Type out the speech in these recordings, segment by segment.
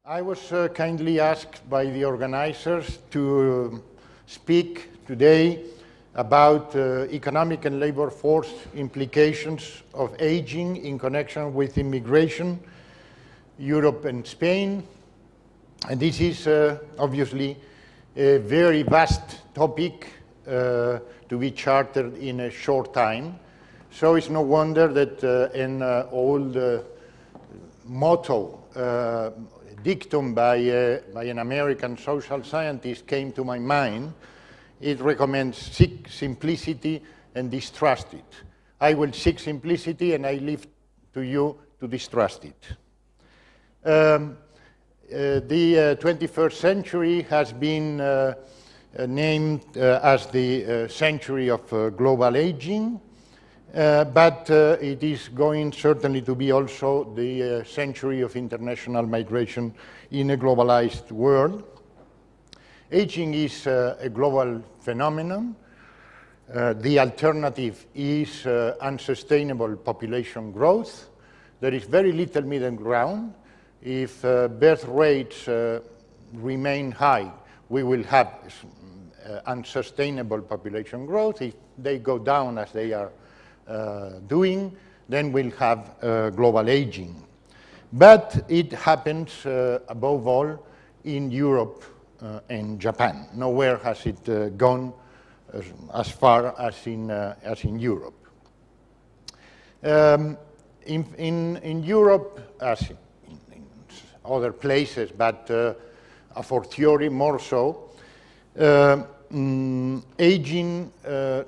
I was kindly asked by the organizers to speak today about economic and labor force implications of aging in connection with immigration, Europe and Spain. And this is obviously a very vast topic to be charted in a short time. So it's no wonder that an old motto, dictum by an American social scientist came to my mind. It recommends seek simplicity and distrust it. I will seek simplicity and I leave to you to distrust it. The 21st century has been named as the century of global aging, but it is going certainly to be also the century of international migration in a globalized world. Aging is a global phenomenon. The alternative is unsustainable population growth. There is very little middle ground. If birth rates remain high, we will have unsustainable population growth. If they go down as they are doing, then we'll have global aging. But it happens above all in Europe and Japan. Nowhere has it gone as far as in Europe. In Europe, as in other places, but a fortiori more so, aging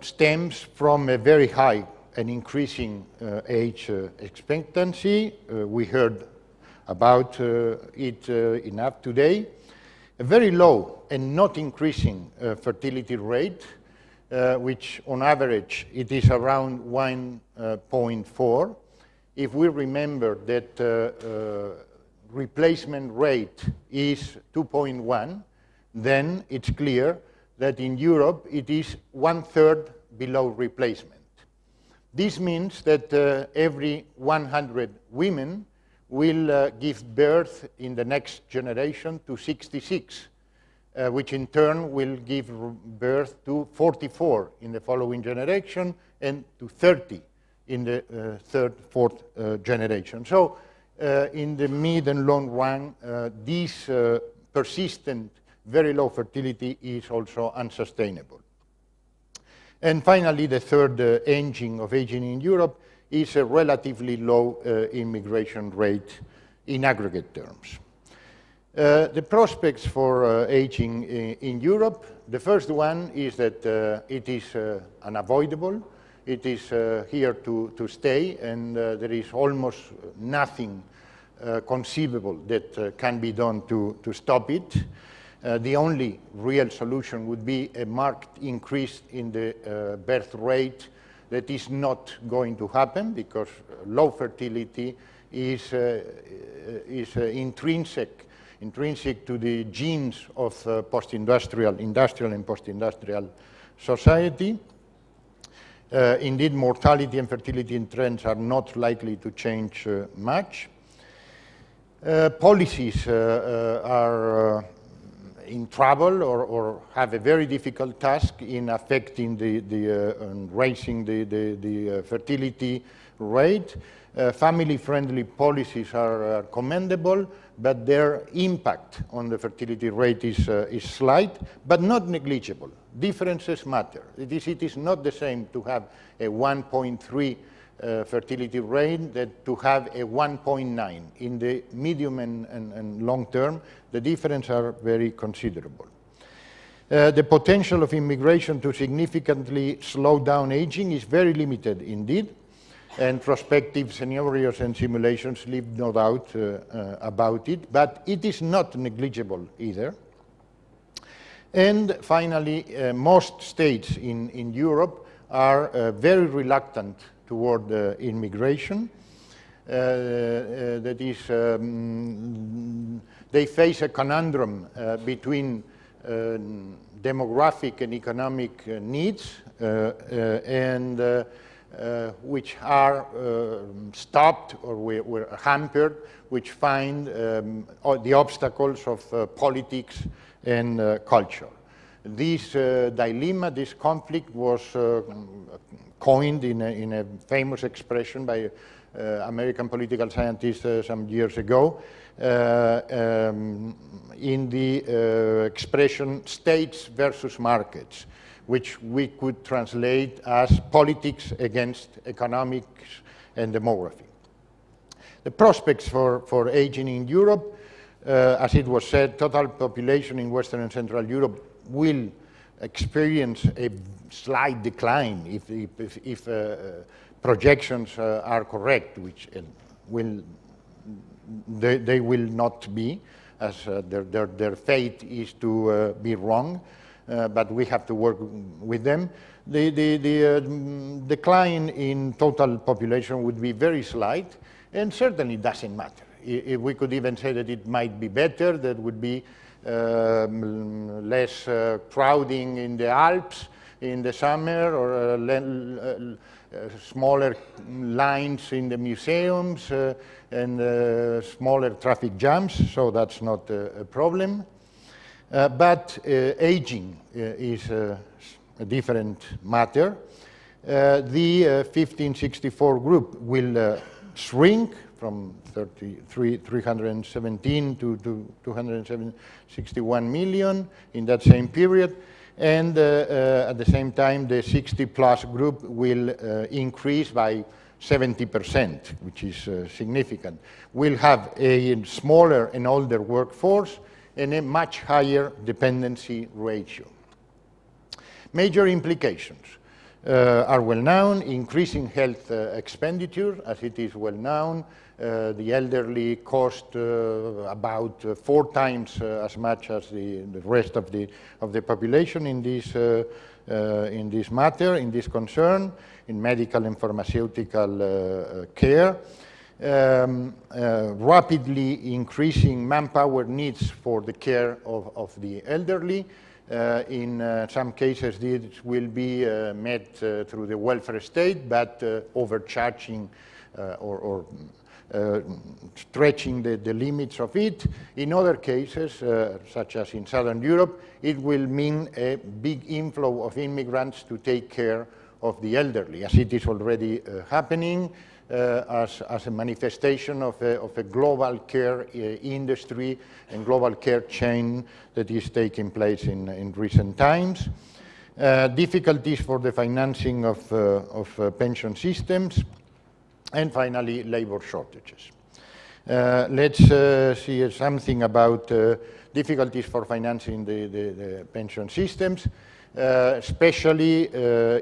stems from a very high and increasing age expectancy. We heard about it enough today. A very low and not increasing fertility rate, which on average it is around 1.4. If we remember that replacement rate is 2.1, then it's clear that in Europe it is 1/3 below replacement. This means that every 100 women will give birth in the next generation to 66, which in turn will give birth to 44 in the following generation and to 30 in the third, fourth generation. So in the mid and long run, this persistent, very low fertility is also unsustainable. And finally, the third engine of aging in Europe is a relatively low immigration rate in aggregate terms. The prospects for aging in Europe, the first one is that it is unavoidable. It is here to stay, and there is almost nothing conceivable that can be done to stop it. The only real solution would be a marked increase in the birth rate. That is not going to happen because low fertility is intrinsic to the genes of industrial and post-industrial society. Indeed, mortality and fertility trends are not likely to change much. Policies are in trouble or have a very difficult task in affecting raising the fertility rate. Family-friendly policies are commendable, but their impact on the fertility rate is slight, but not negligible. Differences matter. It is not the same to have a 1.3 fertility rate that to have a 1.9. In the medium and long term, the differences are very considerable. The potential of immigration to significantly slow down aging is very limited indeed, and prospective scenarios and simulations leave no doubt about it, but it is not negligible either. And finally, most states in Europe are very reluctant toward immigration. That is, they face a conundrum between demographic and economic needs and which are stopped or were hampered, which find the obstacles of politics and culture. This dilemma, this conflict was coined in a famous expression by American political scientist some years ago in the expression states versus markets, which we could translate as politics against economics and demography. The prospects for aging in Europe, as it was said, total population in Western and Central Europe will experience a slight decline if projections are correct, which they will not be, as their fate is to be wrong, but we have to work with them. The decline in total population would be very slight, and certainly doesn't matter. If we could even say that it might be better, that would be less crowding in the Alps in the summer, or smaller lines in the museums and smaller traffic jams, so that's not a problem. But aging is a different matter. The 1564 group will shrink from 317 to 261 million in that same period, and at the same time the 60-plus group will increase by 70%, which is significant. We'll have a smaller and older workforce and a much higher dependency ratio. Major implications are well known. Increasing health expenditure, as it is well known. The elderly cost about 4 times as much as the rest of the population in this matter, in this concern, in medical and pharmaceutical care. Rapidly increasing manpower needs for the care of the elderly. In some cases, this will be met through the welfare state, but overcharging or stretching the limits of it. In other cases, such as in Southern Europe, it will mean a big inflow of immigrants to take care of the elderly, as it is already happening, as a manifestation of a global care industry and global care chain that is taking place in recent times. Difficulties for the financing of pension systems, and finally, labor shortages. Let's see something about difficulties for financing the pension systems, especially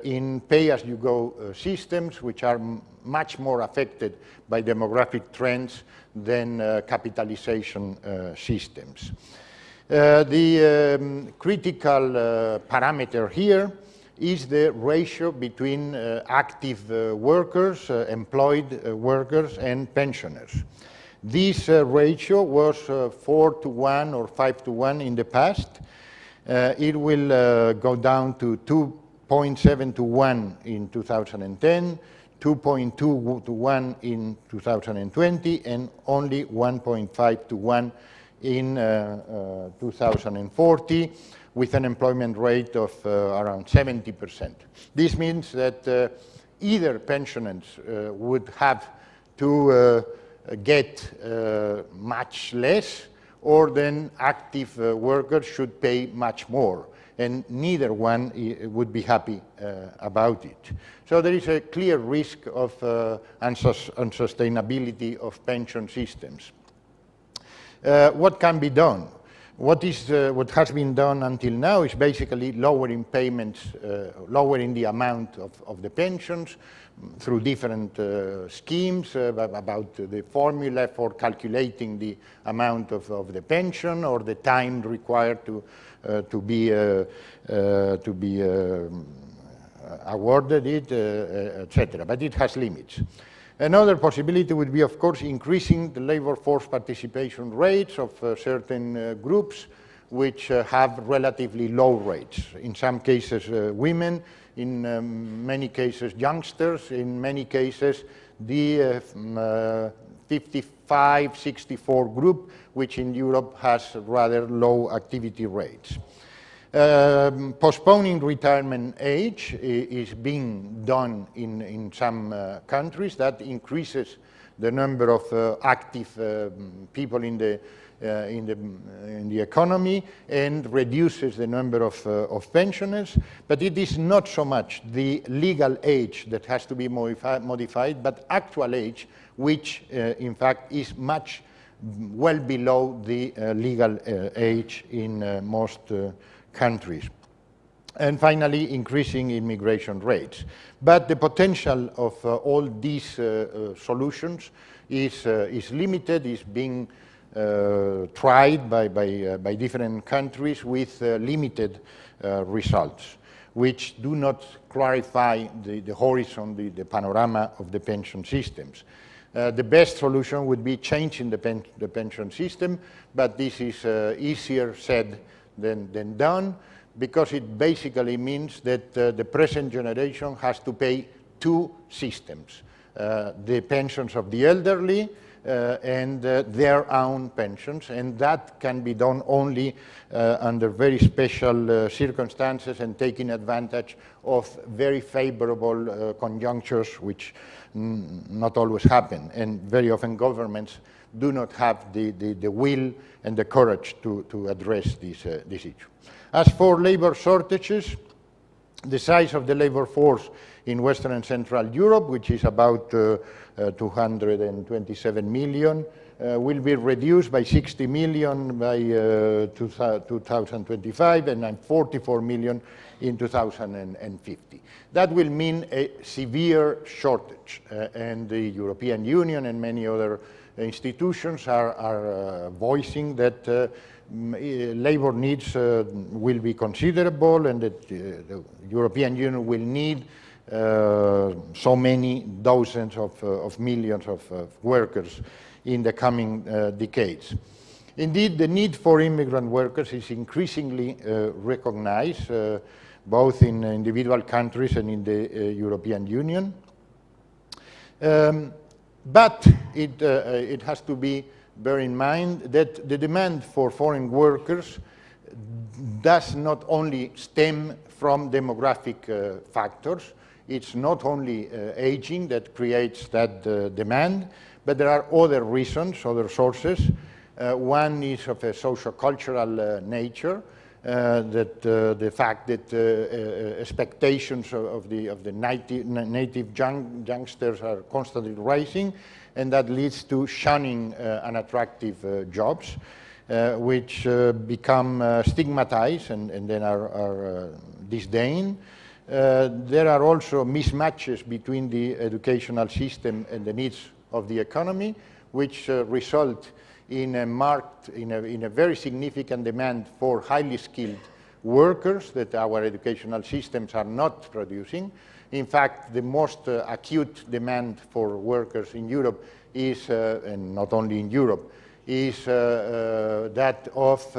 in pay-as-you-go systems, which are much more affected by demographic trends than capitalization systems. The critical parameter here is the ratio between active workers, employed workers, and pensioners. This ratio was 4 to 1 or 5 to 1 in the past. It will go down to 2.7 to 1 in 2010, 2.2 to 1 in 2020, and only 1.5 to 1 in 2040, with an employment rate of around 70%. This means that either pensioners would have to get much less, or then active workers should pay much more, and neither one would be happy about it. So there is a clear risk of unsustainability of pension systems. What can be done? What has been done until now is basically lowering payments, lowering the amount of the pensions through different schemes about the formula for calculating the amount of the pension, or the time required to be awarded it, etc. But it has limits. Another possibility would be, of course, increasing the labor force participation rates of certain groups which have relatively low rates. In some cases, women, in many cases, youngsters, in many cases, the 55-64 group, which in Europe has rather low activity rates. Postponing retirement age is being done in some countries. That increases the number of active people in the economy and reduces the number of pensioners. But it is not so much the legal age that has to be modified, but actual age, which in fact is much well below the legal age in most countries. And finally, increasing immigration rates. But the potential of all these solutions is limited, is being tried by different countries with limited results, which do not clarify the horizon, the panorama of the pension systems. The best solution would be changing the pension system, but this is easier said than done, because it basically means that the present generation has to pay two systems, the pensions of the elderly and their own pensions, and that can be done only under very special circumstances and taking advantage of very favorable conjunctures, which not always happen, and very often governments do not have the will and the courage to address this issue. As for labor shortages, the size of the labor force in Western and Central Europe, which is about 227 million, will be reduced by 60 million by 2025 and 44 million in 2050. That will mean a severe shortage, and the European Union and many other institutions are voicing that labor needs will be considerable, and that the European Union will need so many dozens of millions of workers in the coming decades. Indeed, the need for immigrant workers is increasingly recognized, both in individual countries and in the European Union. But it has to be bear in mind that the demand for foreign workers does not only stem from demographic factors. It's not only aging that creates that demand, but there are other reasons, other sources. One is of a socio-cultural nature, that the fact that expectations of the native youngsters are constantly rising, and that leads to shunning unattractive jobs, which become stigmatized and then are disdained. There are also mismatches between the educational system and the needs of the economy, which result in a very significant demand for highly skilled workers that our educational systems are not producing. In fact, the most acute demand for workers in Europe is, and not only in Europe, is that of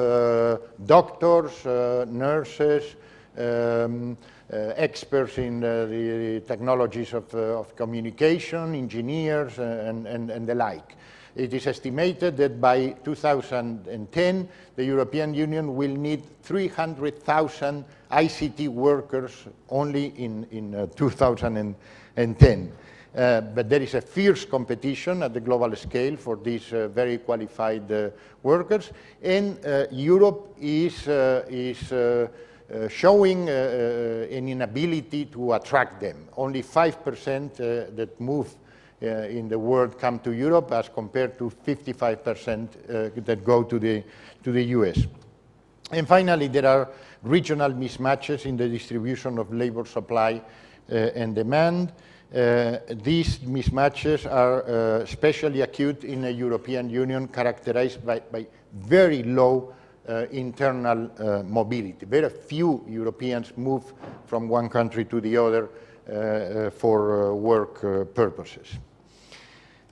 doctors, nurses, experts in the technologies of communication, engineers, and the like. It is estimated that by 2010, the European Union will need 300,000 ICT workers only in 2010. But there is a fierce competition at the global scale for these very qualified workers, and Europe is showing an inability to attract them. Only 5% that move in the world come to Europe, as compared to 55% that go to the US. And finally, there are regional mismatches in the distribution of labor supply and demand. These mismatches are especially acute in a European Union characterized by very low internal mobility. Very few Europeans move from one country to the other for work purposes.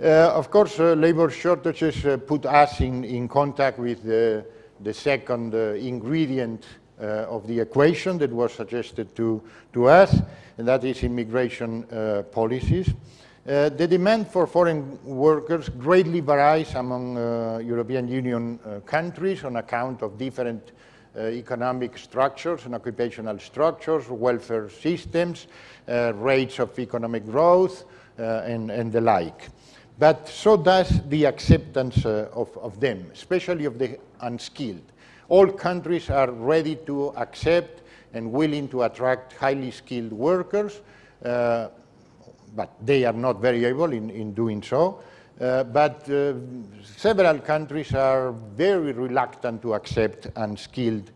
Of course, labor shortages put us in contact with the second ingredient of the equation that was suggested to us, and that is immigration policies. The demand for foreign workers greatly varies among European Union countries on account of different economic structures and occupational structures, welfare systems, rates of economic growth, and the like. But so does the acceptance of them, especially of the unskilled. All countries are ready to accept and willing to attract highly skilled workers, but they are not very able in doing so. But several countries are very reluctant to accept unskilled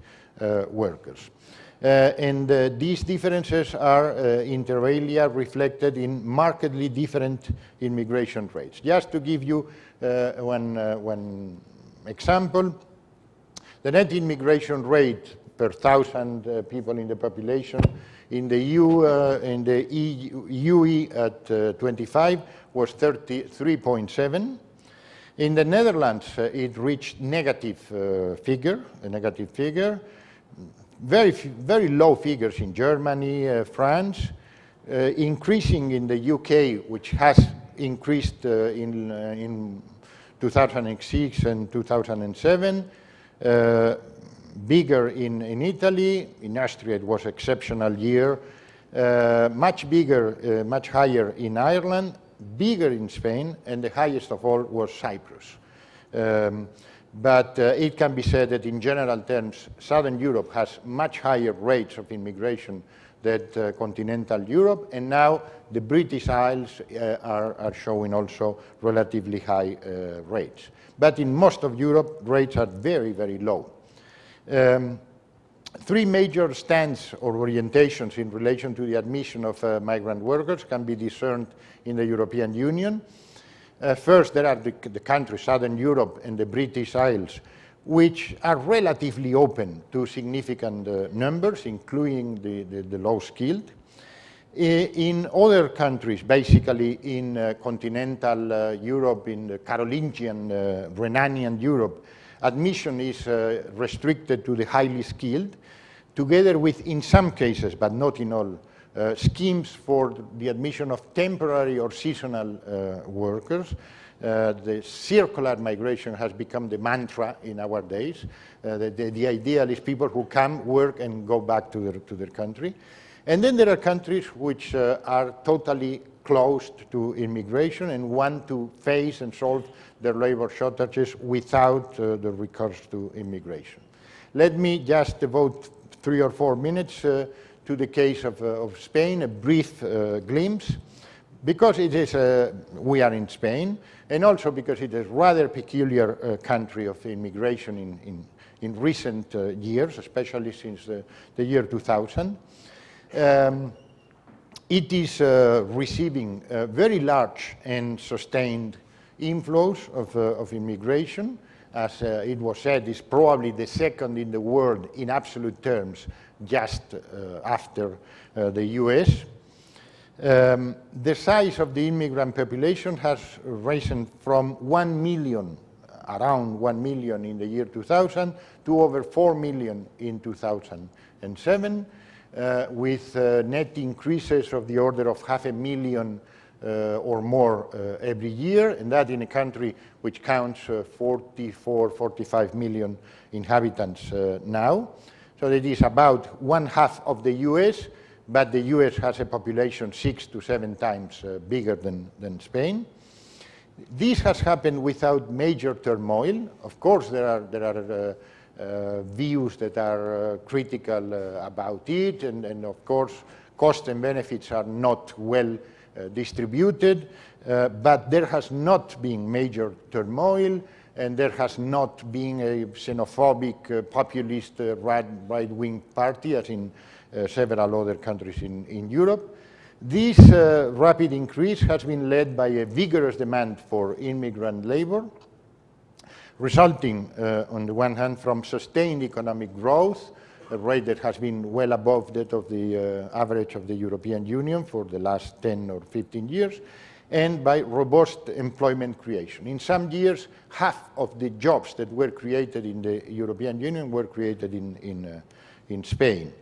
workers. And these differences are inter alia reflected in markedly different immigration rates. Just to give you one example, the net immigration rate per 1,000 people in the population in the UE at 25 was 33.7. In the Netherlands, it reached a negative figure. Very low figures in Germany, France, increasing in the UK, which has increased in 2006 and 2007, bigger in Italy. In Austria, it was an exceptional year. Much bigger, much higher in Ireland, bigger in Spain, and the highest of all was Cyprus. But it can be said that in general terms, Southern Europe has much higher rates of immigration than continental Europe, and now the British Isles are showing also relatively high rates. But in most of Europe, rates are very, very low. Three major stands or orientations in relation to the admission of migrant workers can be discerned in the European Union. First, there are the countries, Southern Europe and the British Isles, which are relatively open to significant numbers, including the low-skilled. In other countries, basically in continental Europe, in the Carolingian, Rhenanian Europe, admission is restricted to the highly skilled, together with, in some cases, but not in all, schemes for the admission of temporary or seasonal workers. The circular migration has become the mantra in our days. The ideal is people who come, work, and go back to their country. And then there are countries which are totally closed to immigration and want to face and solve their labor shortages without the recourse to immigration. Let me just devote 3 or 4 minutes to the case of Spain, a brief glimpse, because it is we are in Spain, and also because it is a rather peculiar country of immigration in recent years, especially since the year 2000. It is receiving very large and sustained inflows of immigration. As it was said, is probably the second in the world in absolute terms, just after the US. The size of the immigrant population has risen from 1 million, around 1 million in the year 2000, to over 4 million in 2007, with net increases of the order of 500,000 or more every year, and that in a country which counts 45 million inhabitants now. So it is about 1/2 of the US, but the US has a population 6 to 7 times bigger than Spain. This has happened without major turmoil. Of course, there are views that are critical about it, and of course, costs and benefits are not well distributed, but there has not been major turmoil, and there has not been a xenophobic, populist, right-wing party, as in several other countries in Europe. This rapid increase has been led by a vigorous demand for immigrant labor, resulting, on the one hand, from sustained economic growth, a rate that has been well above that of the average of the European Union for the last 10 or 15 years, and by robust employment creation. In some years, half of the jobs that were created in the European Union were created in Spain.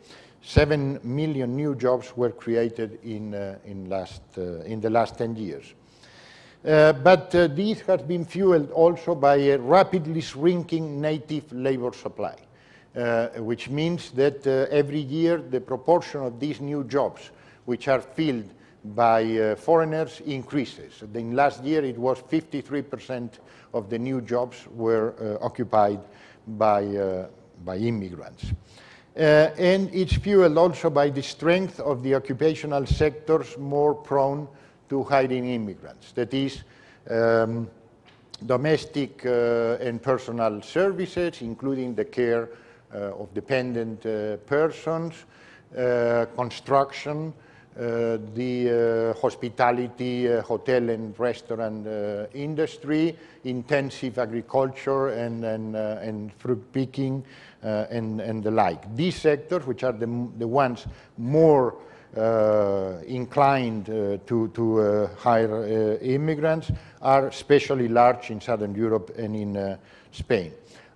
7 million new jobs were created in the last 10 years. But this has been fueled also by a rapidly shrinking native labor supply, which means that every year the proportion of these new jobs which are filled by foreigners increases. In last year it was 53% of the new jobs were occupied by immigrants. And it's fueled also by the strength of the occupational sectors more prone to hiring immigrants. That is, domestic and personal services, including the care of dependent persons, construction, the hospitality, hotel and restaurant industry, intensive agriculture and fruit picking and the like. These sectors, which are the ones more inclined to hire immigrants, are especially large in Southern Europe and in Spain.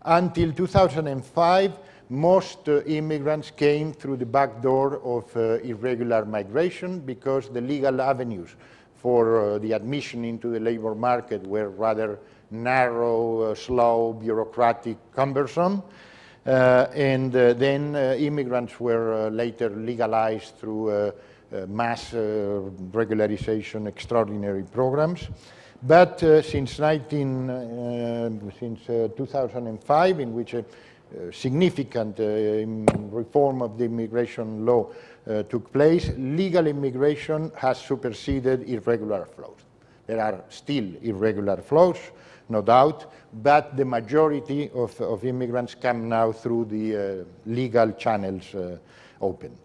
Until 2005, most immigrants came through the back door of irregular migration because the legal avenues for the admission into the labor market were rather narrow, slow, bureaucratic, cumbersome. And then immigrants were later legalized through mass regularization extraordinary programs. But since 2005, in which a significant reform of the immigration law took place, legal immigration has superseded irregular flows. There are still irregular flows, no doubt, but the majority of immigrants come now through the legal channels open.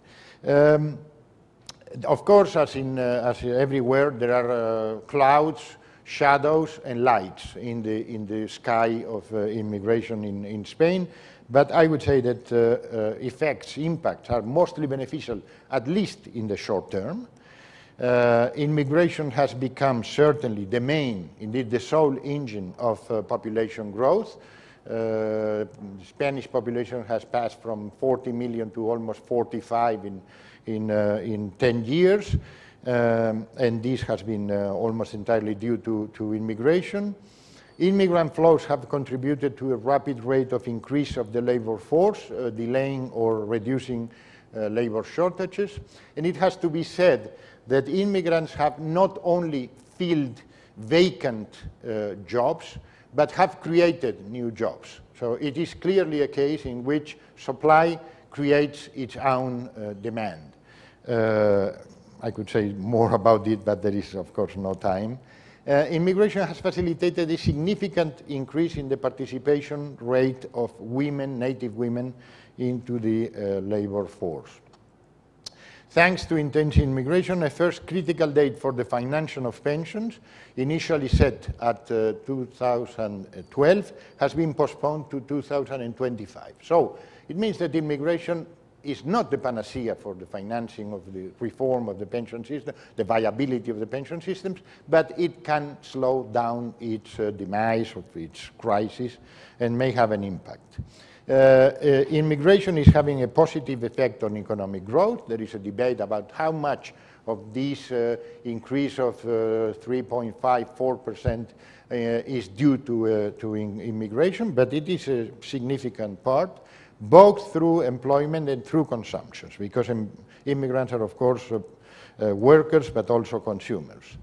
Of course, as everywhere, there are clouds, shadows, and lights in the sky of immigration in Spain. But I would say that impacts are mostly beneficial, at least in the short term. Immigration has become certainly the main, indeed the sole engine of population growth. The Spanish population has passed from 40 million to almost 45 in 10 years. And this has been almost entirely due to immigration. Immigrant flows have contributed to a rapid rate of increase of the labor force, delaying or reducing labor shortages. And it has to be said that immigrants have not only filled vacant jobs, but have created new jobs. So it is clearly a case in which supply creates its own demand. I could say more about it, but there is, of course, no time. Immigration has facilitated a significant increase in the participation rate of women, native women, into the labor force. Thanks to intense immigration, a first critical date for the financing of pensions, initially set at 2012, has been postponed to 2025. So it means that immigration is not the panacea for the financing of the reform of the pension system, the viability of the pension systems, but it can slow down its demise of its crisis and may have an impact. Immigration is having a positive effect on economic growth. There is a debate about how much of this increase of 3.54% is due to immigration, but it is a significant part, both through employment and through consumption, because immigrants are, of course, workers, but also consumers.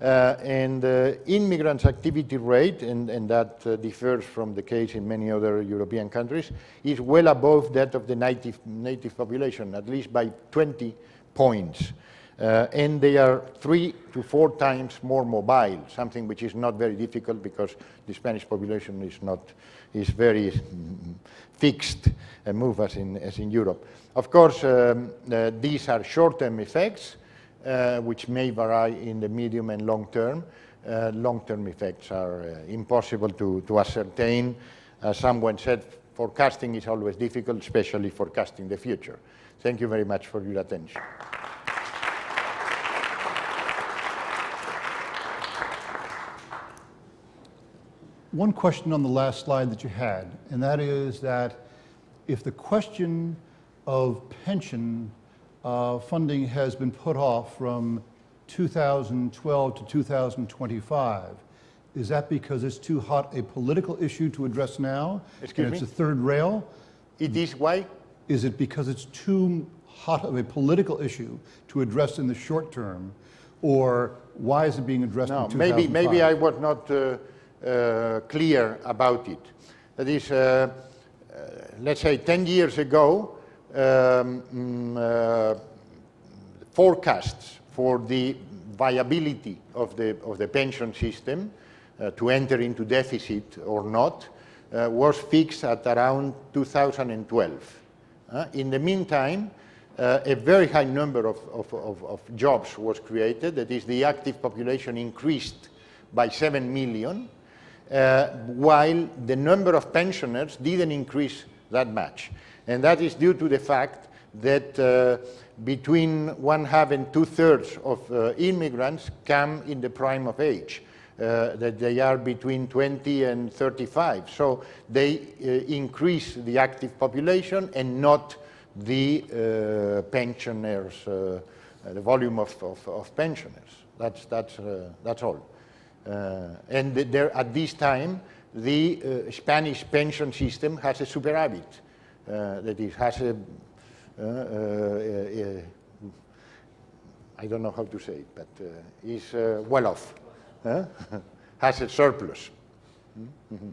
And immigrants' activity rate, and that differs from the case in many other European countries, is well above that of the native population, at least by 20 points. And they are 3 to 4 times more mobile, something which is not very difficult because the Spanish population is very fixed and move as in Europe. Of course, these are short-term effects, which may vary in the medium and long term. Long-term effects are impossible to ascertain. As someone said, forecasting is always difficult, especially forecasting the future. Thank you very much for your attention. one question on the last slide that you had, and that is that if the question of pension funding has been put off from 2012 to 2025, is that because it's too hot a political issue to address now? Excuse me? It's a third rail? It is why? Is it because it's too hot of a political issue to address in the short term, or why is it being addressed in 2005? Maybe I was not clear about it. That is, let's say 10 years ago, forecasts for the viability of the pension system to enter into deficit or not was fixed at around 2012. In the meantime, a very high number of jobs was created. That is, the active population increased by 7 million, while the number of pensioners didn't increase that much. And that is due to the fact that between 1/2 and 2/3 of immigrants come in the prime of age, that they are between 20 and 35. So they increase the active population and not the pensioners, the volume of pensioners. That's all. And there, at this time, the Spanish pension system has a superávit. That it has a, I don't know how to say it, but is well off, has a surplus. Mm-hmm.